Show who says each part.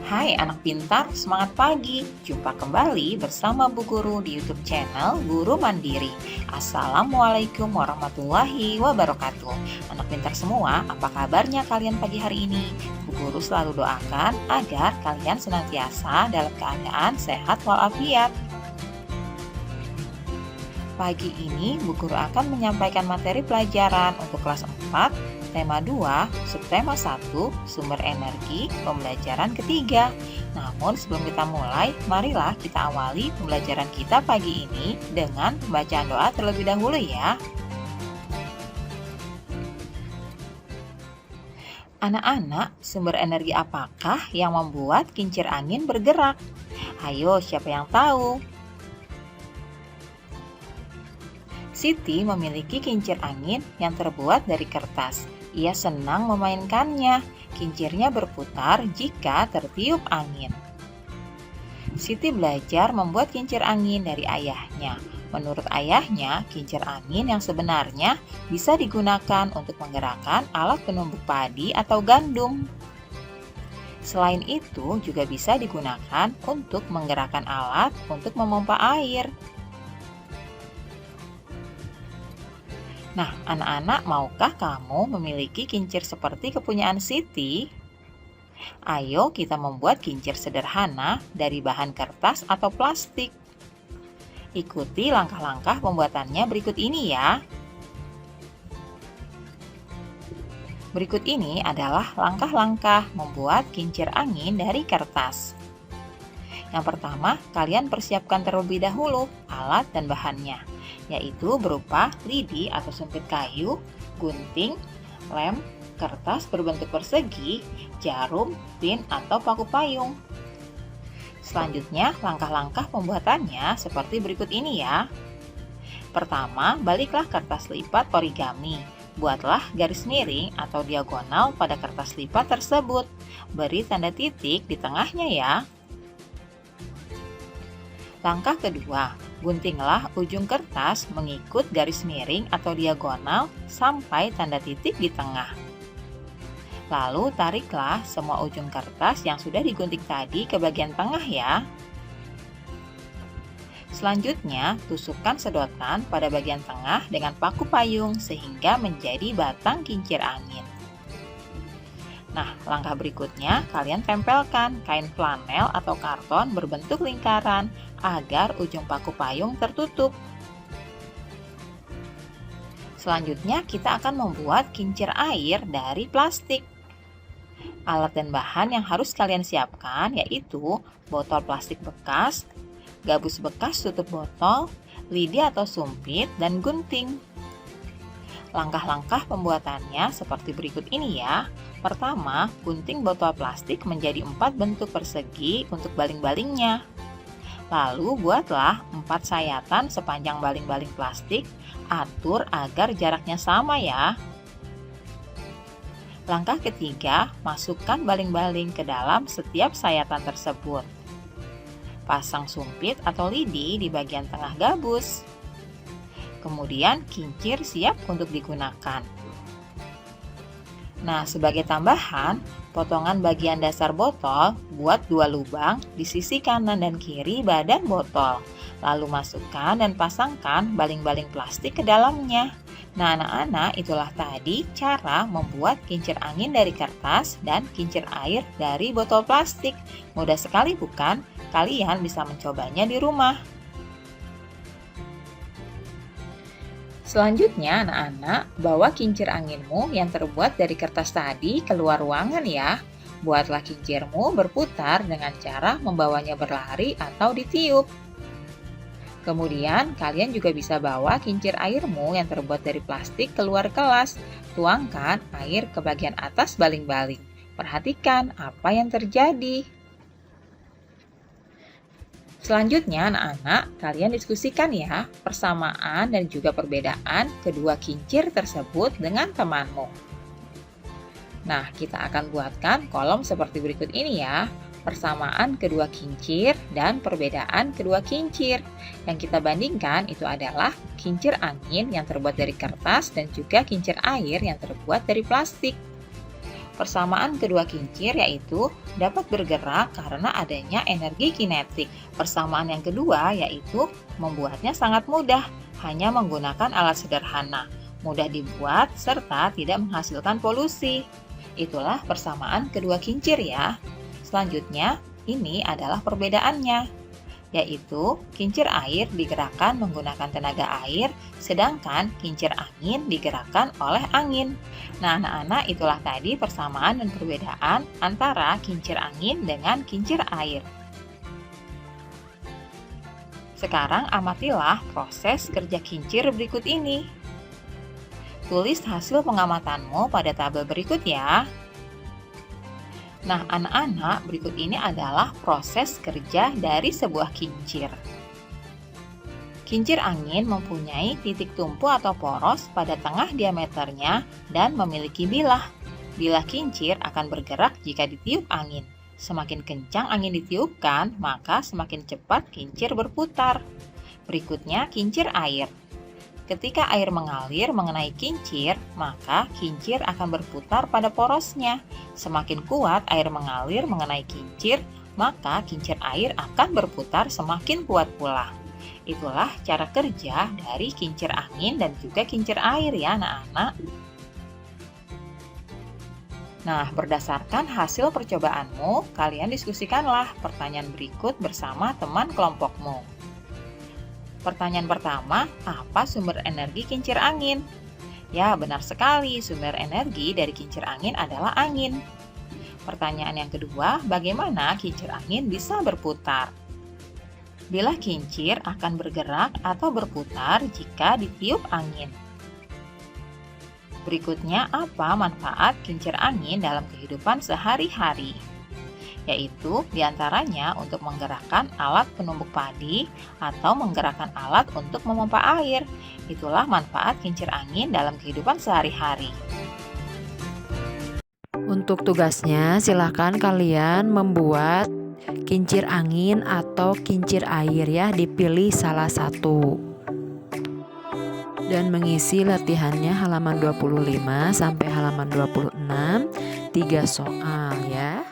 Speaker 1: Hai anak pintar, semangat pagi. Jumpa kembali bersama Bu Guru di YouTube channel Guru Mandiri. Assalamualaikum warahmatullahi wabarakatuh. Anak pintar semua, apa kabarnya kalian pagi hari ini? Bu Guru selalu doakan agar kalian senantiasa dalam keadaan sehat walafiat. Pagi ini Bu Guru akan menyampaikan materi pelajaran untuk kelas 4, tema 2, subtema 1, sumber energi, pembelajaran ketiga. Namun sebelum kita mulai, marilah kita awali pembelajaran kita pagi ini dengan bacaan doa terlebih dahulu ya. Anak-anak, sumber energi apakah yang membuat kincir angin bergerak? Ayo, siapa yang tahu? Siti memiliki kincir angin yang terbuat dari kertas. Ia senang memainkannya. Kincirnya berputar jika tertiup angin. Siti belajar membuat kincir angin dari ayahnya. Menurut ayahnya, kincir angin yang sebenarnya bisa digunakan untuk menggerakkan alat penumbuk padi atau gandum. Selain itu, juga bisa digunakan untuk menggerakkan alat untuk memompa air. Nah, anak-anak, maukah kamu memiliki kincir seperti kepunyaan Siti? Ayo kita membuat kincir sederhana dari bahan kertas atau plastik. Ikuti langkah-langkah pembuatannya berikut ini ya. Berikut ini adalah langkah-langkah membuat kincir angin dari kertas. Yang pertama, kalian persiapkan terlebih dahulu alat dan bahannya, yaitu berupa lidi atau sumpit kayu, gunting, lem, kertas berbentuk persegi, jarum, pin, atau paku payung. Selanjutnya, langkah-langkah pembuatannya seperti berikut ini ya. Pertama, baliklah kertas lipat origami. Buatlah garis miring atau diagonal pada kertas lipat tersebut. Beri tanda titik di tengahnya ya. Langkah kedua, guntinglah ujung kertas mengikut garis miring atau diagonal sampai tanda titik di tengah. Lalu tariklah semua ujung kertas yang sudah digunting tadi ke bagian tengah ya. Selanjutnya, tusukkan sedotan pada bagian tengah dengan paku payung sehingga menjadi batang kincir angin. Nah, langkah berikutnya, kalian tempelkan kain flanel atau karton berbentuk lingkaran agar ujung paku payung tertutup. Selanjutnya, kita akan membuat kincir air dari plastik. Alat dan bahan yang harus kalian siapkan yaitu botol plastik bekas, gabus bekas tutup botol, lidi atau sumpit, dan gunting. Langkah-langkah pembuatannya seperti berikut ini ya. Pertama, gunting botol plastik menjadi 4 bentuk persegi untuk baling-balingnya. Lalu buatlah 4 sayatan sepanjang baling-baling plastik. Atur agar jaraknya sama ya. Langkah ketiga, masukkan baling-baling ke dalam setiap sayatan tersebut. Pasang sumpit atau lidi di bagian tengah gabus. Kemudian kincir siap untuk digunakan. Nah, sebagai tambahan, potongan bagian dasar botol buat 2 lubang di sisi kanan dan kiri badan botol. Lalu masukkan dan pasangkan baling-baling plastik ke dalamnya. Nah, anak-anak, itulah tadi cara membuat kincir angin dari kertas dan kincir air dari botol plastik. Mudah sekali bukan? Kalian bisa mencobanya di rumah. Selanjutnya, anak-anak, bawa kincir anginmu yang terbuat dari kertas tadi keluar ruangan ya. Buatlah kincirmu berputar dengan cara membawanya berlari atau ditiup. Kemudian, kalian juga bisa bawa kincir airmu yang terbuat dari plastik keluar kelas. Tuangkan air ke bagian atas baling-baling. Perhatikan apa yang terjadi. Selanjutnya, anak-anak, kalian diskusikan ya persamaan dan juga perbedaan kedua kincir tersebut dengan temanmu. Nah, kita akan buatkan kolom seperti berikut ini ya. Persamaan kedua kincir dan perbedaan kedua kincir. Yang kita bandingkan itu adalah kincir angin yang terbuat dari kertas dan juga kincir air yang terbuat dari plastik. Persamaan kedua kincir yaitu dapat bergerak karena adanya energi kinetik. Persamaan yang kedua yaitu membuatnya sangat mudah, hanya menggunakan alat sederhana, mudah dibuat serta tidak menghasilkan polusi. Itulah persamaan kedua kincir ya. Selanjutnya, ini adalah perbedaannya, yaitu kincir air digerakkan menggunakan tenaga air, sedangkan kincir angin digerakkan oleh angin. Nah, anak-anak, itulah tadi persamaan dan perbedaan antara kincir angin dengan kincir air. Sekarang amatilah proses kerja kincir berikut ini. Tulis hasil pengamatanmu pada tabel berikut ya. Nah, anak-anak, berikut ini adalah proses kerja dari sebuah kincir. Kincir angin mempunyai titik tumpu atau poros pada tengah diameternya dan memiliki bilah. Bilah kincir akan bergerak jika ditiup angin. Semakin kencang angin ditiupkan, maka semakin cepat kincir berputar. Berikutnya, kincir air. Ketika air mengalir mengenai kincir, maka kincir akan berputar pada porosnya. Semakin kuat air mengalir mengenai kincir, maka kincir air akan berputar semakin kuat pula. Itulah cara kerja dari kincir angin dan juga kincir air ya anak-anak. Nah, berdasarkan hasil percobaanmu, kalian diskusikanlah pertanyaan berikut bersama teman kelompokmu. Pertanyaan pertama, apa sumber energi kincir angin? Ya, benar sekali, sumber energi dari kincir angin adalah angin. Pertanyaan yang kedua, bagaimana kincir angin bisa berputar? Bilah kincir akan bergerak atau berputar jika ditiup angin. Berikutnya, apa manfaat kincir angin dalam kehidupan sehari-hari? Yaitu diantaranya untuk menggerakkan alat penumbuk padi atau menggerakkan alat untuk memompa air. Itulah manfaat kincir angin dalam kehidupan sehari-hari.
Speaker 2: Untuk tugasnya, silakan kalian membuat kincir angin atau kincir air ya, dipilih salah satu. Dan mengisi latihannya halaman 25 sampai halaman 26, 3 soal ya.